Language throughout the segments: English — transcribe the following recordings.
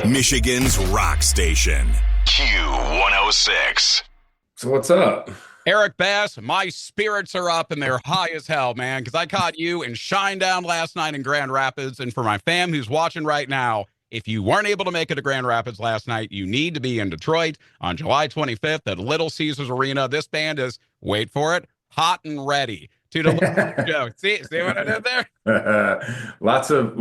Michigan's rock station. Q106. So what's up? Eric Bass, my spirits are up and they're high as hell, man, because I caught you in Shinedown last night in Grand Rapids. And for my fam who's watching right now, if you weren't able to make it to Grand Rapids last night, you need to be in Detroit on July 25th at Little Caesars Arena. This band is, wait for it, hot and ready to deliver the show. See what I did there? Lots of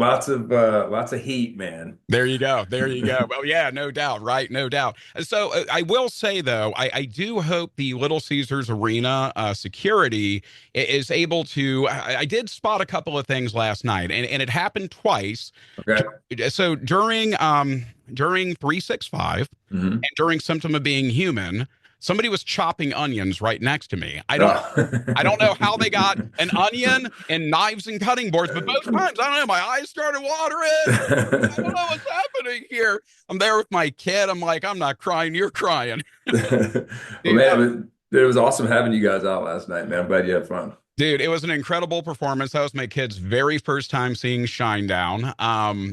heat, man. There you go. There you go. Well, yeah, no doubt, right? No doubt. So I will say, though, I do hope the Little Caesars Arena security is able to. I did spot a couple of things last night, and it happened twice. Okay. So during 365 and during Symptom of Being Human, somebody was chopping onions right next to me. I don't know how they got an onion and knives and cutting boards, but both times, I don't know, my eyes started watering. I don't know what's happening here. I'm there with my kid. I'm like, I'm not crying, you're crying. Well, man, it was awesome having you guys out last night, man. I'm glad you had fun. Dude, it was an incredible performance. That was my kid's very first time seeing Shinedown.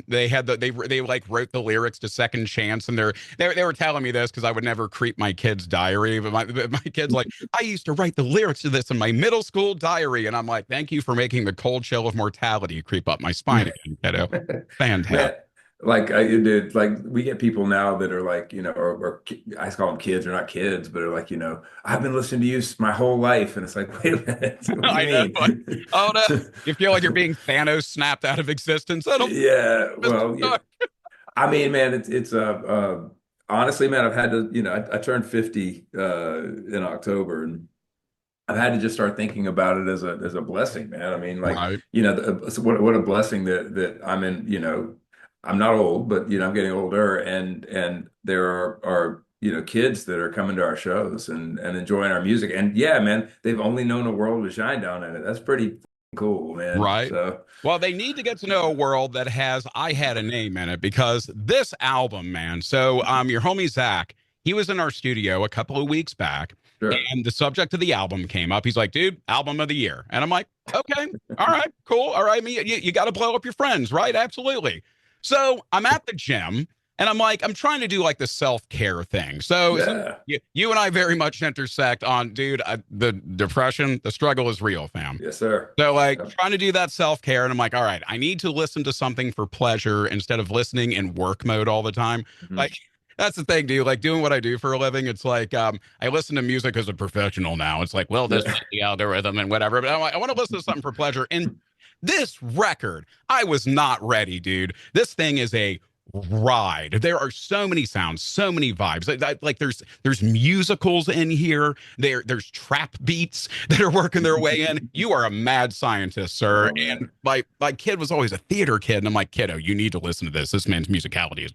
They had they like wrote the lyrics to Second Chance, and they were telling me this because I would never creep my kid's diary. But my kid's like, I used to write the lyrics to this in my middle school diary, and I'm like, thank you for making the cold chill of mortality creep up my spine again, kiddo. Fantastic. Like I did, like we get people now that are like, or I call them kids, they're not kids, but they're like, I've been listening to you my whole life, and it's like, wait a minute, what do you mean? Oh no, you feel like you're being Thanos snapped out of existence. Yeah, well, yeah. I mean, man, it's honestly, man, I've had to, I turned 50 in October, and I've had to just start thinking about it as a blessing, man. I mean, like, Right. What a blessing that I'm in, I'm not old, but I'm getting older, and there are kids that are coming to our shows and enjoying our music, and yeah, man, they've only known a world with Shinedown in it. That's pretty cool, man. Right. So, Well, they need to get to know a world that has I Had a Name in it, because this album, man. So your homie Zach, he was in our studio a couple of weeks back, sure. and the subject of the album came up. He's like, dude, album of the year. And I'm like, okay, all right, cool. All right. I mean, you got to blow up your friends, right? Absolutely. So I'm at the gym, and I'm like, I'm trying to do like the self-care thing. So you and I very much intersect on, dude, the depression, the struggle is real, fam. Yes, sir. So like trying to do that self-care, and I'm like, all right, I need to listen to something for pleasure instead of listening in work mode all the time. Mm-hmm. Like, that's the thing, dude. Like doing what I do for a living, it's like I listen to music as a professional now. It's like, well, this is the algorithm and whatever. But I'm like, I want to listen to something for pleasure. And this record, I was not ready, dude. This thing is a ride. There are so many sounds, so many vibes. Like there's musicals in here. There's trap beats that are working their way in. You are a mad scientist, sir. Oh, and my kid was always a theater kid, and I'm like, kiddo, you need to listen to this. This man's musicality is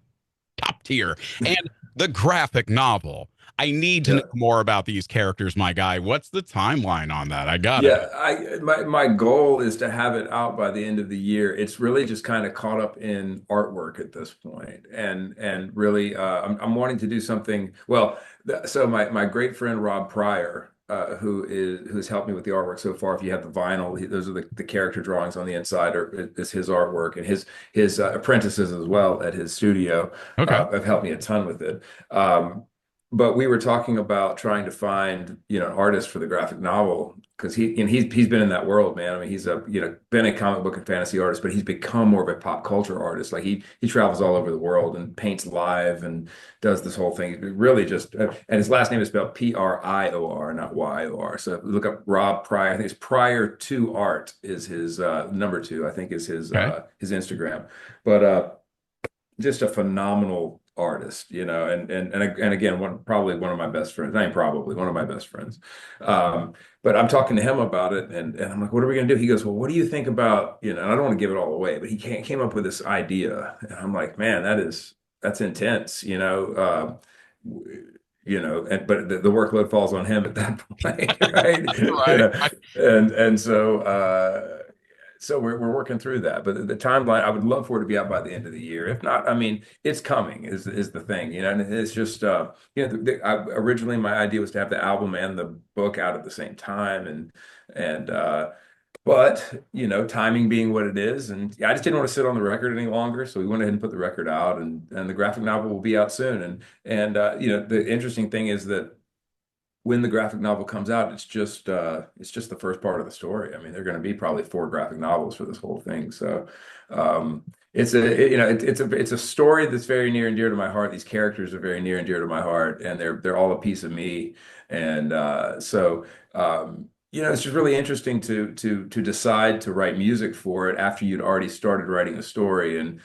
top tier. And the graphic novel. I need to know more about these characters, my guy. What's the timeline on that? I got it. Yeah, my goal is to have it out by the end of the year. It's really just kind of caught up in artwork at this point, and really, I'm wanting to do something. Well, so my great friend Rob Pryor, who's helped me with the artwork so far. If you have the vinyl, those are the character drawings on the inside, or is his artwork, and his apprentices as well at his studio have helped me a ton with it. But we were talking about trying to find, an artist for the graphic novel, because he's been in that world, man. I mean, he's been a comic book and fantasy artist, but he's become more of a pop culture artist. Like he travels all over the world and paints live and does this whole thing. It really just, and his last name is spelled Prior, not YOR. So look up Rob Pryor. I think it's Prior to Art is his number 2. I think is his Instagram. But just a phenomenal artist, and again, probably one of my best friends. I ain't probably one of my best friends. But I'm talking to him about it, and I'm like, what are we gonna do? He goes, well, what do you think about, and I don't want to give it all away, but he came up with this idea, and I'm like, man, that's intense, but the workload falls on him at that point, right? Right. And so we're working through that, but the timeline, I would love for it to be out by the end of the year. If not, I mean, it's coming is the thing, and it's just originally my idea was to have the album and the book out at the same time, and But, timing being what it is, and yeah, I just didn't want to sit on the record any longer, so we went ahead and put the record out, and the graphic novel will be out soon. And the interesting thing is that when the graphic novel comes out, it's just the first part of the story. I mean, there are going to be probably four graphic novels for this whole thing. So it's a story that's very near and dear to my heart. These characters are very near and dear to my heart, and they're all a piece of me. And it's just really interesting to decide to write music for it after you'd already started writing a story, and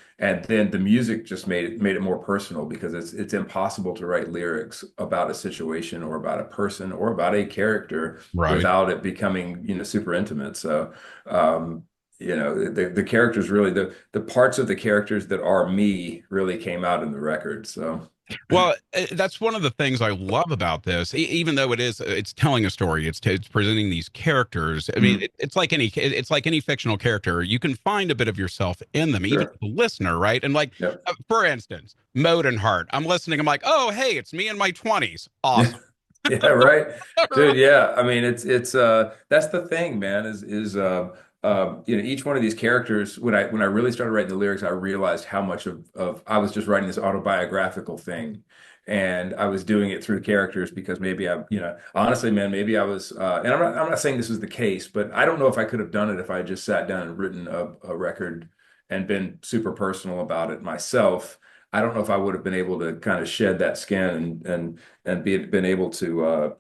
then the music just made it more personal, because it's impossible to write lyrics about a situation or about a person or about a character Right. without it becoming, super intimate. So the characters really, the parts of the characters that are me really came out in the record. So Well, that's one of the things I love about this. Even though it's telling a story, it's presenting these characters. I mean, mm, it's like any fictional character. You can find a bit of yourself in them, even as sure. a listener, right? And like, Yep. for instance, Mode and Heart. I'm listening. I'm like, oh, hey, it's me in my 20s. Yeah. Awesome. Yeah, right. Right. Dude, yeah. I mean, it's that's the thing, man, is each one of these characters, when I really started writing the lyrics, I realized how much of I was just writing this autobiographical thing. And I was doing it through characters because maybe honestly, man, maybe I was and I'm not saying this is the case, but I don't know if I could have done it if I had just sat down and written a record and been super personal about it myself. I don't know if I would have been able to kind of shed that skin and been able to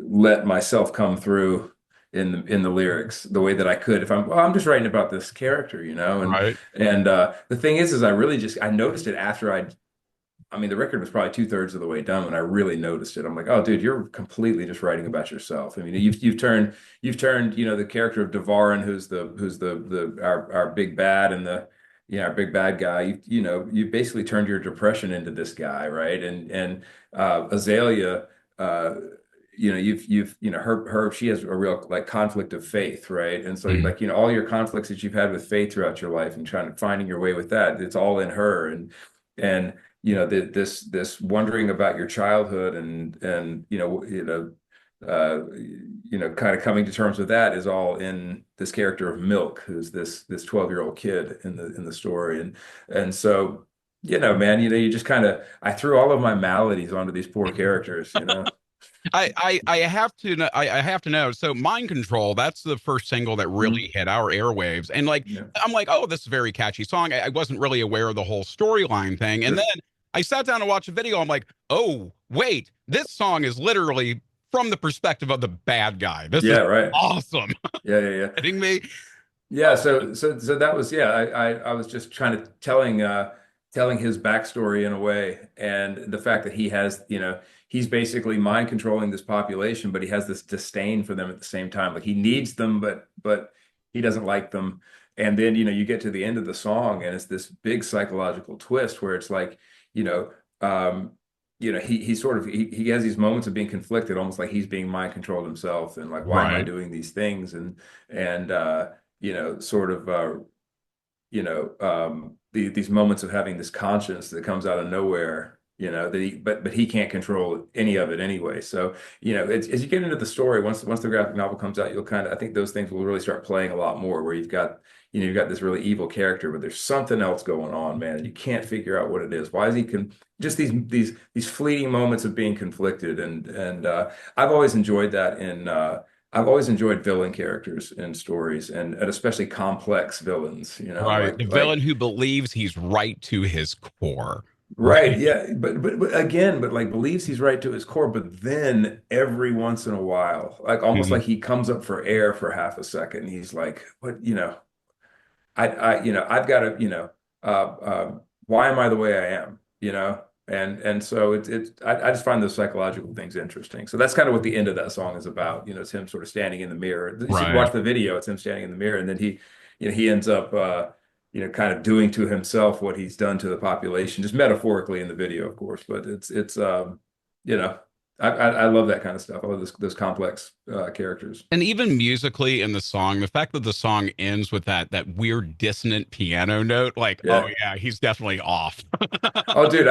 let myself come through in the lyrics the way that I could if I'm just writing about this character, and the thing is I really just I noticed it after I mean, the record was probably two-thirds of the way done when I really noticed it. I'm like, oh, dude, you're completely just writing about yourself. I mean, you've turned the character of Devarin, who's the our big bad, and our big bad guy. You basically turned your depression into this guy, right? And Azalea, her she has a real like conflict of faith, right? And so Mhm. like all your conflicts that you've had with faith throughout your life and trying to finding your way with that, it's all in her. And this wondering about your childhood and kind of coming to terms with that is all in this character of Milk, who's this 12-year-old kid in the story. And so man, you just kind of I threw all of my maladies onto these poor characters. I have to I have to know. So Mind Control, that's the first single that Mm, really hit our airwaves. And like yeah, I'm like, oh, this is a very catchy song. I wasn't really aware of the whole storyline thing. And then sure. I sat down to watch a video. I'm like, oh, wait, this song is literally from the perspective of the bad guy. This is Yeah, right. awesome. Yeah, yeah, yeah. Kidding me? Yeah, so that was yeah. I was just trying to telling his backstory in a way, and the fact that he has he's basically mind controlling this population, but he has this disdain for them at the same time. Like he needs them, but he doesn't like them. And then you get to the end of the song, and it's this big psychological twist where it's like you know he sort of he has these moments of being conflicted, almost like he's being mind controlled himself, and like why am I Right. doing these things and sort of these moments of having this conscience that comes out of nowhere, that but he can't control any of it anyway. So as you get into the story, once the graphic novel comes out, you'll kind of I think those things will really start playing a lot more, where you've got this really evil character, but there's something else going on, man, and you can't figure out what it is. Why is he just these fleeting moments of being conflicted, and I've always enjoyed that in I've always enjoyed villain characters in stories, and especially complex villains, Right. The like villain who believes he's right to his core. right, Right. yeah, but again, but like believes he's right to his core, but then every once in a while, like almost like Mhm. he comes up for air for half a second, and he's like, what, I've got to, why am I the way I am, and so I just find those psychological things interesting. So that's kind of what the end of that song is about. It's him sort of standing in the mirror. You should Right. watch the video. It's him standing in the mirror, and then he ends up, kind of doing to himself what he's done to the population, just metaphorically in the video, of course. But it's you know, I love that kind of stuff. I love those complex characters. And even musically in the song, the fact that the song ends with that weird dissonant piano note, like, oh Yeah. yeah, he's definitely off. Oh, dude,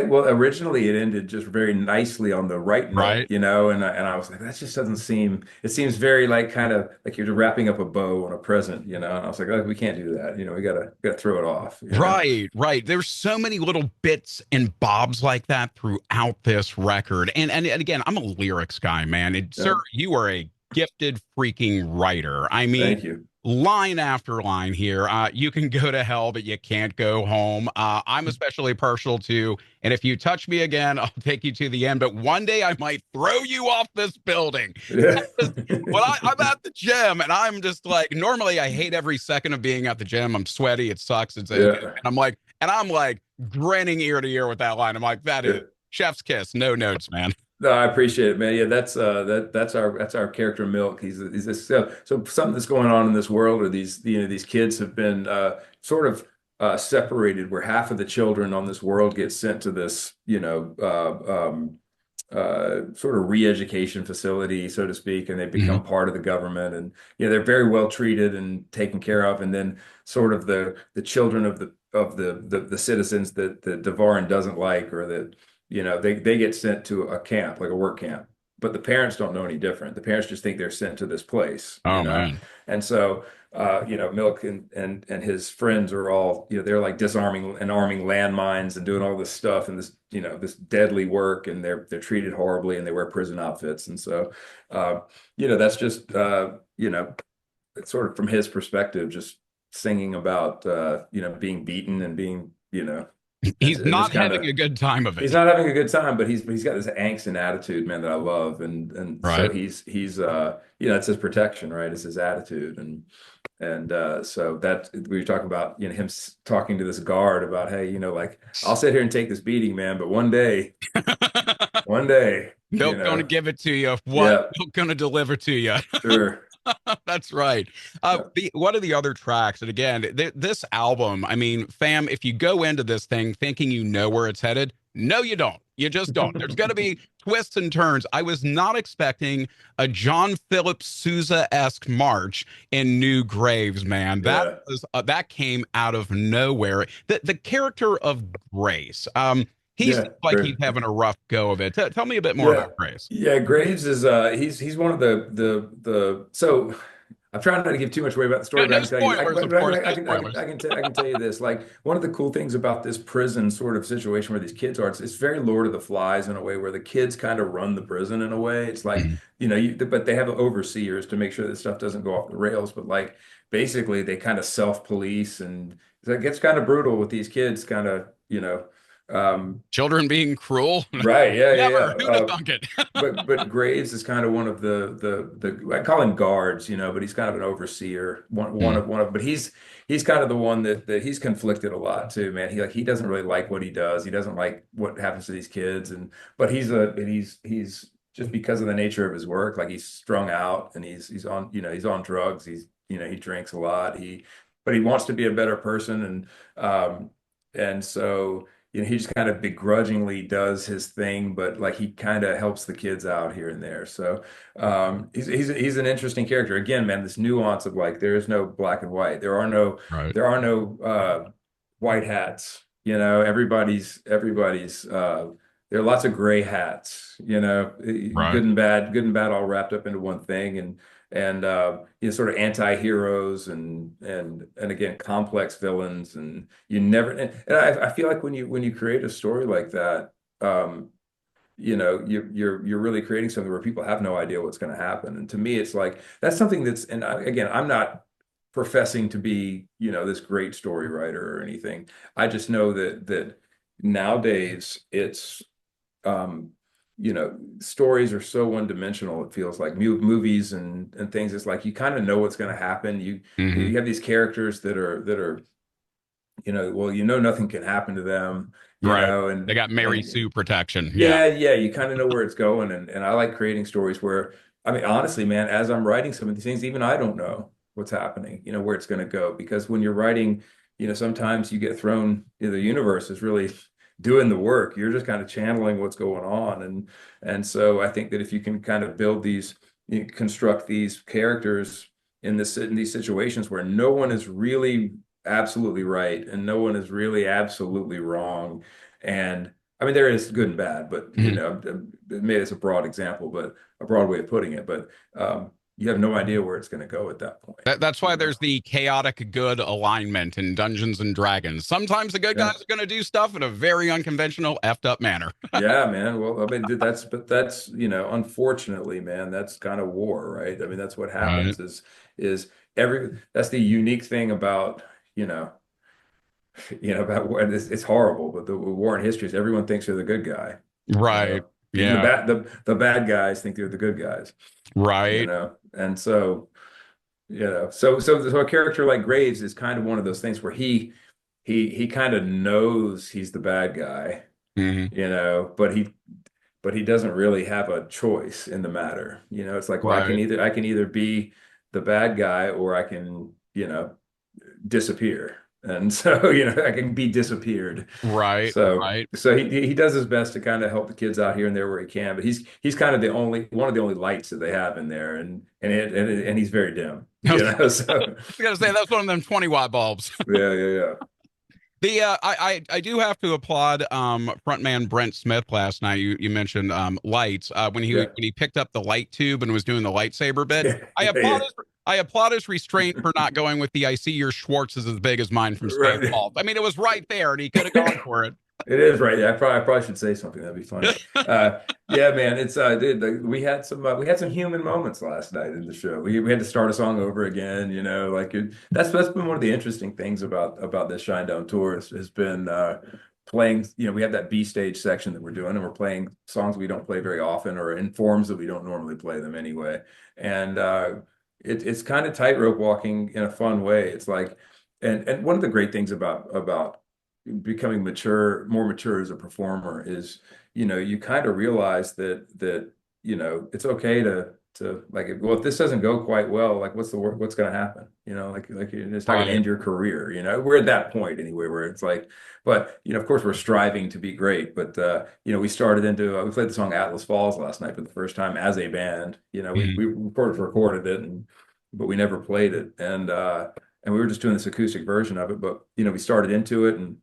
well, originally it ended just very nicely on the right note, Right? and I was like, that just doesn't seem. It seems very like kind of like you're wrapping up a bow on a present, And I was like, oh, we can't do that, We gotta throw it off. Right, right. There's so many little bits and bobs like that throughout this record. And again, I'm a lyrics guy, man. And sir, Yeah. you are a gifted freaking writer. I mean, Thank you. line after line here. You can go to hell, but you can't go home. I'm especially partial to, and if you touch me again, I'll take you to the end. But one day I might throw you off this building. Yeah. Well, I'm at the gym and I'm just like, normally I hate every second of being at the gym. I'm sweaty. It sucks. And Yeah. I'm like grinning ear to ear with that line. I'm like, that is Yeah. chef's kiss. No notes, man. No, I appreciate it, man. Yeah, that's our character Milk. He's this so something that's going on in this world, or these kids have been sort of separated, where half of the children on this world get sent to this sort of re-education facility, so to speak, and they Mhm. become part of the government, and they're very well treated and taken care of, and then sort of the children of the citizens that Devarin doesn't like, or that they get sent to a camp, like a work camp, but the parents don't know any different. The parents just think they're sent to this place, Oh man. and so Milk and his friends are all, they're like disarming and arming landmines and doing all this stuff and this deadly work, and they're treated horribly, and they wear prison outfits, and so that's just it's sort of from his perspective, just singing about being beaten and being He's and this not kind having of a good time of he's it. not having a good time, but he's got this angst and attitude, man, that I love, and so Right. he's it's his protection, right? It's his attitude, and so that we were talking about, him talking to this guard about, hey, like, I'll sit here and take this beating, man, but one day, Milk gonna give it to you. What? yeah, Milk gonna deliver to you. sure, That's right. yeah, One of the other tracks, and again, this album, I mean, fam, if you go into this thing thinking you know where it's headed, no, you don't. You just don't. There's going to be twists and turns. I was not expecting a John Philip Sousa-esque march in New Graves, man. yeah, That came out of nowhere. The character of Grace. He seems yeah, like great. he's having a rough go of it. Tell me a bit more Yeah. about Grace. Yeah, Graves is he's one of the so I'm trying not to give too much away about the No, story, but I no can tell you, spoilers, of course. No I can tell you this. Like, one of the cool things about this prison sort of situation where these kids are, it's very Lord of the Flies in a way, where the kids kind of run the prison in a way. It's like, spoilers. but they have overseers to make sure that stuff doesn't go off the rails. But like, basically they kind of self-police, and it gets kind of brutal with these kids, kind of, Children being cruel. right. Yeah, yeah, Never. yeah. Who'd have thunk it? But Graves is kind of one of the I call him guards, but he's kind of an overseer, but he's kind of the one that he's conflicted a lot too, man. He doesn't really like what he does. He doesn't like what happens to these kids, but he's just because of the nature of his work, like, he's strung out, and he's on drugs. He drinks a lot. But he wants to be a better person, and so he just kind of begrudgingly does his thing, but like, he kind of helps the kids out here and there. So he's an interesting character. Again, man, this nuance of, like, there is no black and white. There are no Right. there are no white hats. Everybody's there are lots of gray hats. Right. Good and bad, all wrapped up into one thing, and sort of anti-heroes, and again, complex villains, and you never and I feel like when you create a story like that, you're really creating something where people have no idea what's going to happen. And to me, it's like, that's something again, I'm not professing to be this great story writer or anything. I just know that nowadays, it's stories are so one-dimensional. It feels like movies and things. It's like, you kind of know what's going to happen. Hmm. You have these characters that are well, nothing can happen to them, Right. and They got Mary and Sue protection. Yeah. yeah, yeah, you kind of know where it's going, and I like creating stories where, I mean, honestly, man, as I'm writing some of these things, even I don't know what's happening, where it's going to go, because when you're writing, sometimes you get thrown, the universe is really doing the work. You're just kind of channeling what's going on. And so I think that if you can kind of build these, you construct these characters in these situations where no one is really absolutely right and no one is really absolutely wrong. And I mean, there is good and bad, but Mhm. maybe it's a broad example, but a broad way of putting it. But you have no idea where it's going to go at that point. That's You why know? there's the chaotic good alignment in Dungeons and Dragons. Sometimes the good Yeah. guys are going to do stuff in a very unconventional, effed up manner. Yeah, man. Well, I mean, but that's, unfortunately, man, that's kind of war, right? I mean, that's what Right. happens that's the unique thing about, you know, about war. It's horrible, but the war in history is everyone thinks they're the good guy, you Right. know. Even Yeah. the bad guys think they're the good guys, Right. And so, so a character like Graves is kind of one of those things where he kind of knows he's the bad guy, Hmm. but he doesn't really have a choice in the matter. It's like, well, Right. I can either be the bad guy or I can, disappear. And so, I can be disappeared. Right. So, Right. so he does his best to kind of help the kids out here and there where he can, but he's kind of the only one of the only lights that they have in there, and he's very dim, I was So gonna say that's one of them 20-watt bulbs. yeah. The I do have to applaud frontman Brent Smith last night. You mentioned lights when Yeah. he picked up the light tube and was doing the lightsaber bit. Yeah. Yeah. I applaud his restraint for not going with the I see your Schwartz is as big as mine from Right. Spaceballs. I mean, it was right there, and he could have gone for it. It is right. Yeah, I probably should say something. That'd be funny. Yeah, man. Dude, we had some human moments last night in the show. We had to start a song over again. That's been one of the interesting things about this Shinedown tour has been playing. We have that B stage section that we're doing, and we're playing songs we don't play very often, or in forms that we don't normally play them anyway. And it's kind of tightrope walking in a fun way. It's like, and one of the great things about becoming more mature as a performer is, you kind of realize that it's okay to like, well, if this doesn't go quite well, like what's going to happen? Like it's not going to Right. end your career. We're at that point anyway, where it's like, but of course we're striving to be great. But we we played the song Atlas Falls last night for the first time as a band. We Mhm. we recorded it, but we never played it, and we were just doing this acoustic version of it. But we started into it, and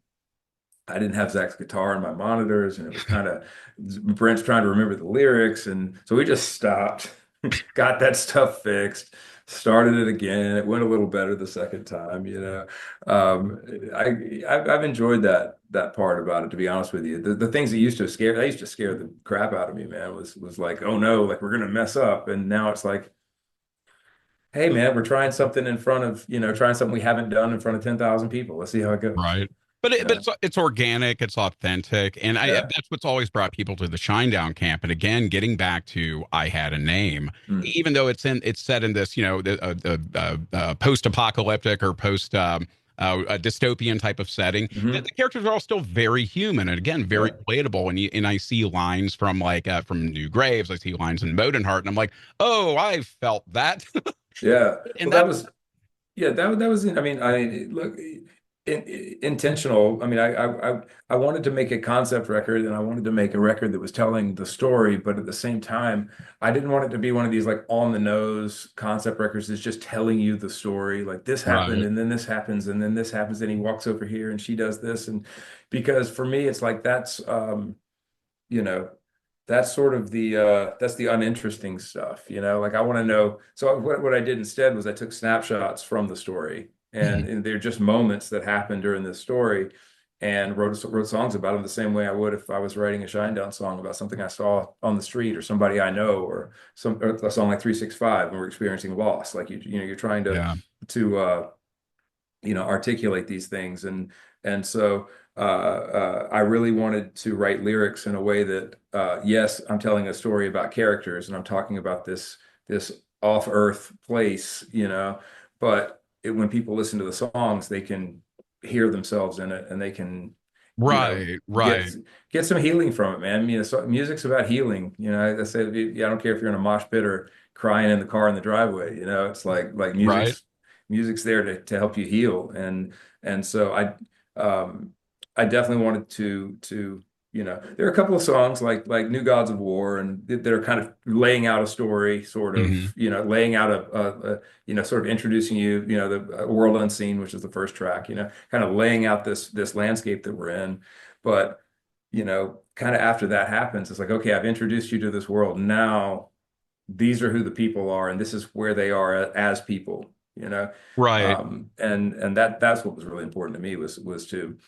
I didn't have Zach's guitar in my monitors, and it was kind of Brent's trying to remember the lyrics, and so we just stopped, got that stuff fixed, started it again. It went a little better the second time. Um, I've enjoyed that part about it, to be honest with you. The things that used to scare the crap out of me, man, was like, oh no, like we're gonna mess up, and now it's like, hey man, we're trying something trying something we haven't done in front of 10,000 people. Let's see how it goes. Right. But Yeah. it's organic, it's authentic, and Yeah. that's what's always brought people to the Shinedown camp. And again, getting back to I Had a Name, Mm. even though it's set in this post-apocalyptic or post a dystopian type of setting, the Hmm. characters are all still very human and again very Yeah. relatable. And I see lines from from New Graves, I see lines in Modenheart, and I'm like, oh, I felt that, Yeah. and Well, that that was, I mean, look, intentional. I mean, I wanted to make a concept record, and I wanted to make a record that was telling the story, but at the same time, I didn't want it to be one of these like on the nose concept records that's just telling you the story. Like this happened, right, and then this happens, and then this happens, and he walks over here, and she does this, and because for me, it's like you know, that's sort of that's the uninteresting stuff, like I want to know. So what I did instead was I took snapshots from the story, Mhm. and they're just moments that happened during this story, and wrote songs about them the same way I would if I was writing a Shinedown song about something I saw on the street or somebody I know, or a song like 365 when we're experiencing loss. Like you're trying Yeah. to articulate these things, and so I really wanted to write lyrics in a way that yes, I'm telling a story about characters and I'm talking about this off earth place, but when people listen to the songs, they can hear themselves in it, and they can you know Right, get right, get some healing from it, man. So music's about healing. I said, yeah, I don't care if you're in a mosh pit or crying in the car in the driveway. It's like right. music's there to help you heal. And so um I definitely wanted to there are a couple of songs like New Gods of War and that are kind of laying out a story, sort of, Hmm. laying out sort of introducing the World Unseen, which is the first track, kind of laying out this landscape that we're in. But, kind of after that happens, it's like, okay, I've introduced you to this world. Now these are who the people are, and this is where they are as people, Right. and that's what was really important to me was to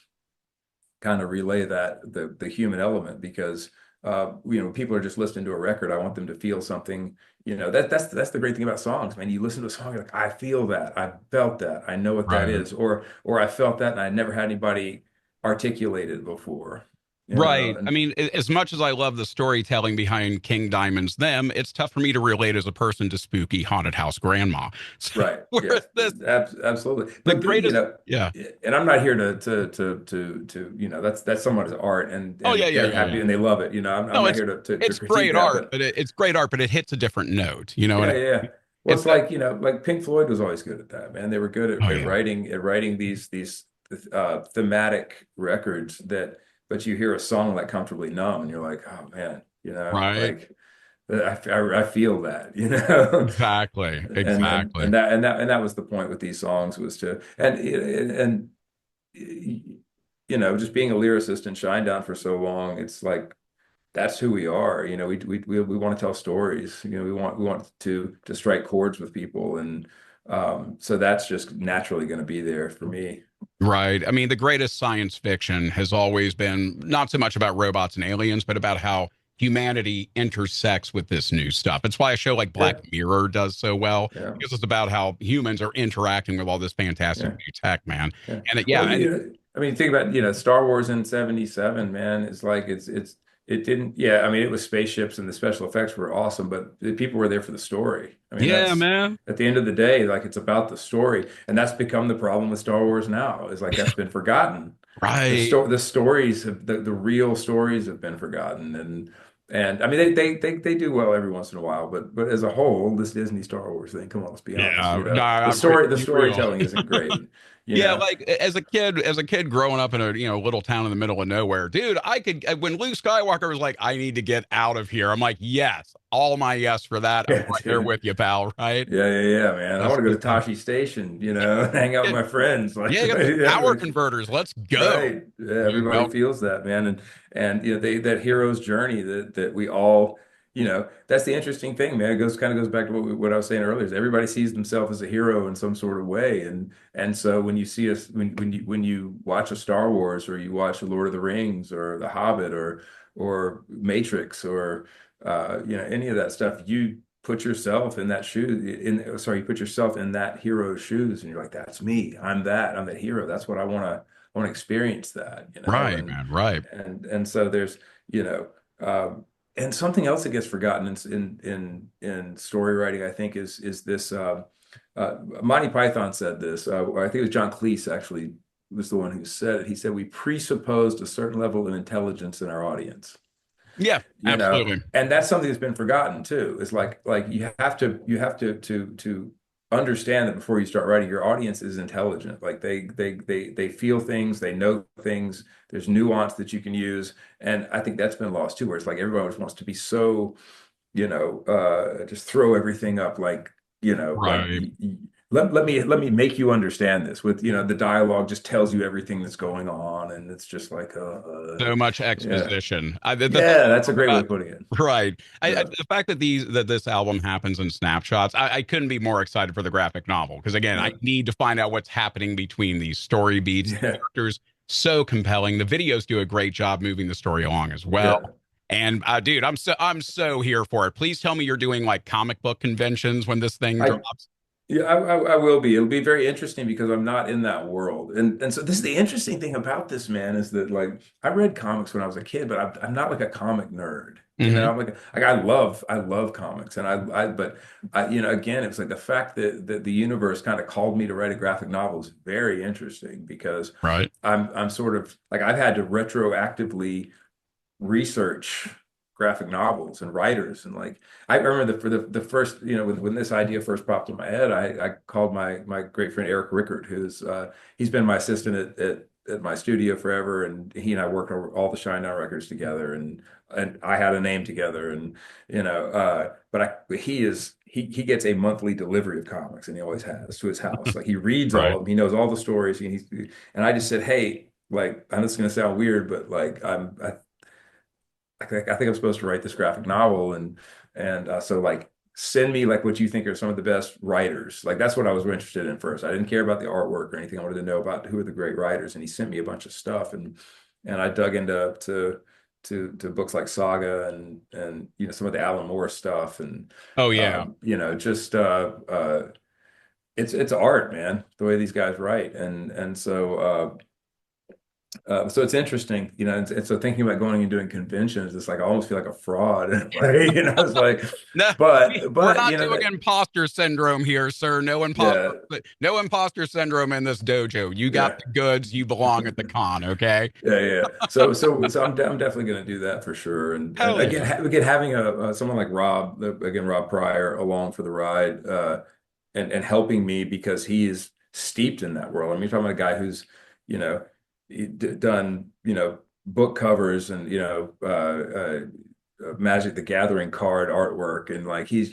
kind of relay that the human element because people are just listening to a record. I want them to feel something. That's the great thing about songs, man. You listen to a song, you're like, I feel that, I felt that, I know what that Right. is, or I felt that and I never had anybody articulate it before. Right. I And mean, as much as I love the storytelling behind King Diamond's Them, it's tough for me to relate as a person to spooky haunted house grandma. So, right, whereas yes, this, absolutely. the But greatest, yeah. and I'm not here to that's someone's art, and Oh, yeah, yeah, they're yeah, happy yeah. and they love it. I'm No, not it's here to it's critique great that, art, but but it's great art, but it hits a different note, you know, and yeah, yeah. Well, it's it's that, like, like Pink Floyd was always good at that, man. They were good oh, at yeah. writing these thematic records but you hear a song like Comfortably Numb and you're like, oh man, Right. like I feel that, Exactly. and Exactly. that was the point with these songs was to and just being a lyricist and Shinedown for so long, it's like that's who we are. We want to tell stories. We want to strike chords with people, and so that's just naturally going to be there for me. Right. I mean, the greatest science fiction has always been not so much about robots and aliens, but about how humanity intersects with this new stuff. It's why a show like Yeah, Black Mirror does so well, yeah, because it's about how humans are interacting with all this fantastic yeah, new tech, man. yeah. And it, Well, yeah, and I mean, think about Star Wars in '77, man. It's like it didn't. Yeah, I mean, it was spaceships and the special effects were awesome, but the people were there for the story. I mean, yeah, that's man. at the end of the day, like it's about the story, and that's become the problem with Star Wars now. Is like that's been forgotten. Right. The stories have the real stories have been forgotten, and I mean they do well every once in a while, but as a whole, this Disney Star Wars thing, come on, let's be honest, Yeah, nah, the be real. storytelling isn't great, you Yeah, know. like as a kid growing up in a little town in the middle of nowhere, dude. I could when Luke Skywalker was like, "I need to get out of here." I'm like, "Yes, all my yes for that." I'm Yeah, right there dude. with you, pal. Right? Yeah, man. I That's want to go just to Tashi Station, and hang out with it. my friends. Like, Yeah, get those yeah, power converters. Let's go. right. Yeah, You everybody know, feels that, man. And that hero's journey that we all, that's the interesting thing, man. It goes back to what I was saying earlier, is everybody sees themselves as a hero in some sort of way. And so when you see us when you watch a Star Wars or you watch a Lord of the Rings or The Hobbit or Matrix or any of that stuff, you put yourself in that you put yourself in that hero's shoes and you're like, that's me. I'm that hero. That's what I want to experience that, right, man. Right. and so there's, you know, and something else that gets forgotten in story writing, I think is this, Monty Python said this, I think it was John Cleese actually was the one who said it. He said, we presupposed a certain level of intelligence in our audience, Yeah, absolutely. and that's something that's been forgotten too. It's like you have to understand that before you start writing, your audience is intelligent. Like they feel things, they know things. There's nuance that you can use, and I think that's been lost too. Where it's like everyone just wants to be so, just throw everything up like, Right. let me make you understand this with, the dialogue just tells you everything that's going on, and it's just like, So much yeah, exposition. The thing yeah, I that's a love great way about of putting it. right. Yeah. The fact that this album happens in snapshots, I couldn't be more excited for the graphic novel because again, I Yeah. need to find out what's happening between these story beats. The Yeah. characters so compelling. The videos do a great job moving the story along as well. Yeah. And dude, I'm so here for it. Please tell me you're doing like comic book conventions when this thing I drops. Yeah, I will be. It'll be very interesting because I'm not in that world. And so this is the interesting thing about this, man, is that like I read comics when I was a kid, but I'm not like a comic nerd. Hmm. I'm like I love comics, and but again, it's like the fact that the universe kind of called me to write a graphic novel is very interesting because Right. I'm sort of like I've had to retroactively research graphic novels and writers, and like I remember for the first, when this idea first popped in my head, I called my great friend Eric Rickard, who's he's been my assistant at my studio forever, and he and I worked on all the Shinedown records together, and I had a name together, and but he gets a monthly delivery of comics, and he always has, to his house. Like he reads all Right. of them, he knows all the stories, and I just said, hey, like I know it's gonna sound weird, but like I think I'm supposed to write this graphic novel, and so like send me like what you think are some of the best writers. Like that's what I was interested in first. I didn't care about the artwork or anything. I wanted to know about who are the great writers, and he sent me a bunch of stuff, and I dug into to books like Saga and some of the Alan Moore stuff, and Oh yeah. just it's art, man, the way these guys write, so it's interesting, and so thinking about going and doing conventions, it's like I almost feel like a fraud in a way, it's like, No, we're but not doing imposter syndrome here, sir. yeah, No imposter syndrome in this dojo. You got yeah, the goods. You belong at the con. Okay. yeah. So I'm definitely going to do that for sure. And Hell again, yeah. again, having someone like Rob, again, Rob Pryor along for the ride, and helping me because he is steeped in that world. I mean, you're talking about a guy who's, you know, done, book covers and, Magic the Gathering card artwork, and like he's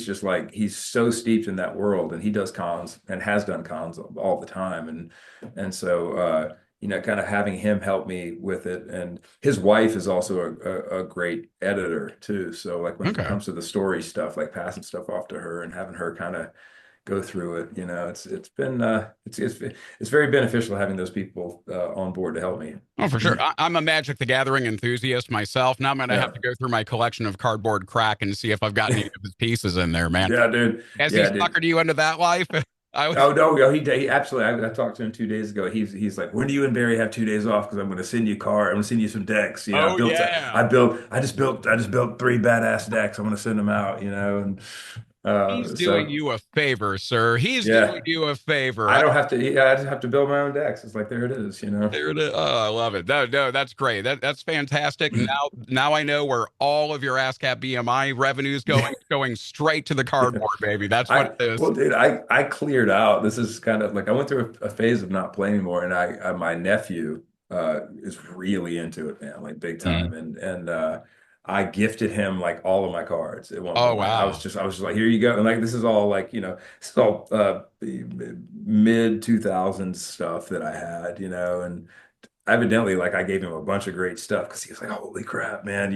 just like he's so steeped in that world, and he does cons and has done cons all the time, and so kind of having him help me with it, and his wife is also a great editor too. So like when it Okay. comes to the story stuff, like passing stuff off to her and having her kind of go through it, it's been it's very beneficial having those people on board to help me. Oh, for sure. I'm a Magic the Gathering enthusiast myself. Now I'm going to have Yeah. to go through my collection of cardboard crack and see if I've got any of his pieces in there, man. Yeah, dude. Has he Yeah, dude. suckered you into that life? I was, Oh no, he absolutely. I talked to him 2 days ago. He's like, when do you and Barry have 2 days off? Because I'm going to send you a car. I'm going to send you some decks. oh, yeah. I just built three badass decks. I'm going to send them out. And He's doing so you a favor, sir. He's doing yeah, you a favor. I don't have to. Yeah, I just have to build my own decks. It's like there it is. There it is. Oh, I love it. No, that's great. That's fantastic. Now I know where all of your ASCAP BMI revenue is going straight to the cardboard, baby. That's what it is. Well, dude, I cleared out. This is kind of like I went through a phase of not playing anymore, and my nephew is really into it, man, like big Mm. time, and I gifted him like all of my cards at one Oh, point. I was wow. just like, here you go, and like this is all like this is all mid 2000s stuff that I had, and evidently like I gave him a bunch of great stuff because he was like, holy crap, man,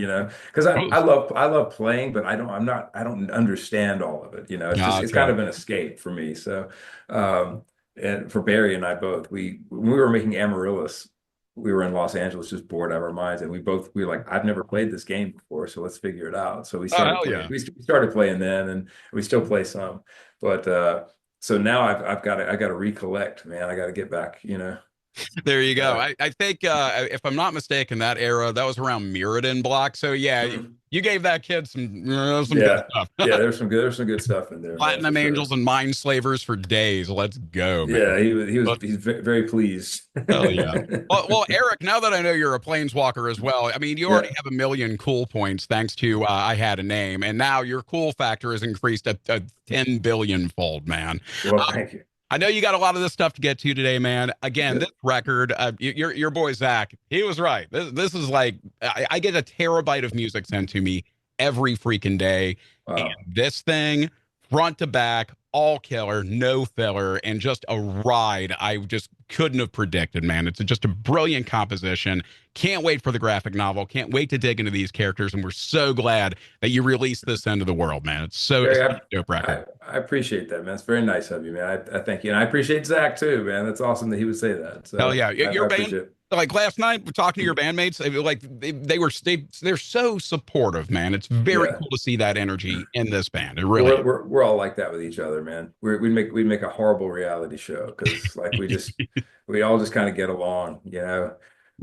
because I love playing, but I don't understand all of it. It's kind Gotcha. of an escape for me. So and for Barry and I both, when we were making Amaryllis, we were in Los Angeles just bored out of our minds, and we were like, I've never played this game before, so let's figure it out. So we Oh, started hell playing yeah. we started playing then, and we still play some, but so now I got to recollect, man. I got to get back. There you go. uh, I think if I'm not mistaken, that era that was around Mirrodin block. So yeah, mhm. you gave that kid some good Yeah. stuff. Yeah, there's some good stuff in there, man, for Platinum sure. Angels and Mind Slavers for days. Let's go, man. Yeah, Let's he's very pleased. Hell yeah. Well, Eric, now that I know you're a planeswalker as well, I mean, you already Yeah. have a million cool points thanks to I Had a Name, and now your cool factor has increased a 10 billion fold, man. Well, Uh, thank you. I know you got a lot of this stuff to get to today, man. Again, Yeah. this record, your boy Zach, he was right. This is like I get a terabyte of music sent to me every freaking day, and Wow. this thing, front to back, all killer, no filler, and just a ride I just couldn't have predicted, man. It's just a brilliant composition. Can't wait for the graphic novel. Can't wait to dig into these characters, and we're so glad that you released this into the world, man. It's Barry, such a dope record. I appreciate that, man. It's very nice of you, man. I thank you. And I appreciate Zach too, man. That's awesome that he would say that. Hell So yeah. I Your band, appreciate it. like last night, we're talking to your bandmates, they're so supportive, man. It's very Yeah. cool to see that energy in this band. It really We're is. we're all like that with each other, man. We'd make a horrible reality show because like we all just kind of get along.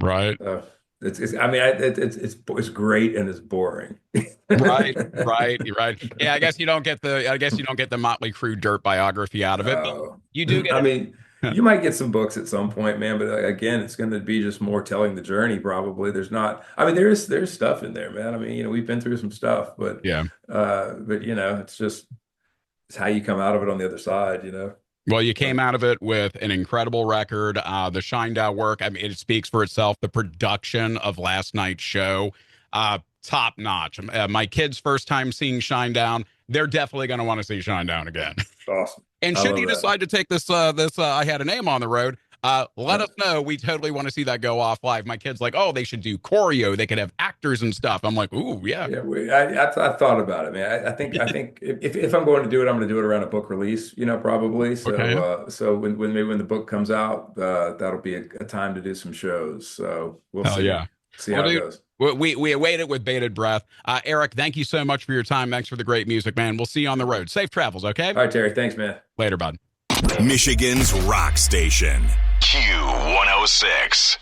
Right. Uh, it's I mean it's great and it's boring. Right. Yeah, I guess you don't get the Motley Crue dirt biography out of it, but Oh, you do get I mean, it. you might get some books at some point, man, but again, it's going to be just more telling the journey, probably. There's not, I mean, there's stuff in there, man. I mean, we've been through some stuff, but Yeah. it's just it's how you come out of it on the other side. Well, you came out of it with an incredible record. The Shinedown work, I mean, it speaks for itself. The production of last night's show, top notch. My kids' first time seeing Shinedown, they're definitely going to want to see Shinedown again. Awesome. And I should love you that. decide to take this, I had a name on the road, let us know. We totally want to see that go off live. My kid's like, oh, they should do choreo. They could have actors and stuff. I'm like, ooh, yeah. Yeah, I thought about it, man. I think if I'm going to do it, I'm going to do it around a book release, probably. So Okay, yeah. so when the book comes out, that'll be a time to do some shows. So we'll Hell see yeah. how Well, it dude, goes. we await it with bated breath. Eric, thank you so much for your time. Thanks for the great music, man. We'll see you on the road. Safe travels, okay? All right, Terry. Thanks, man. Later, bud. Michigan's rock station. Q106.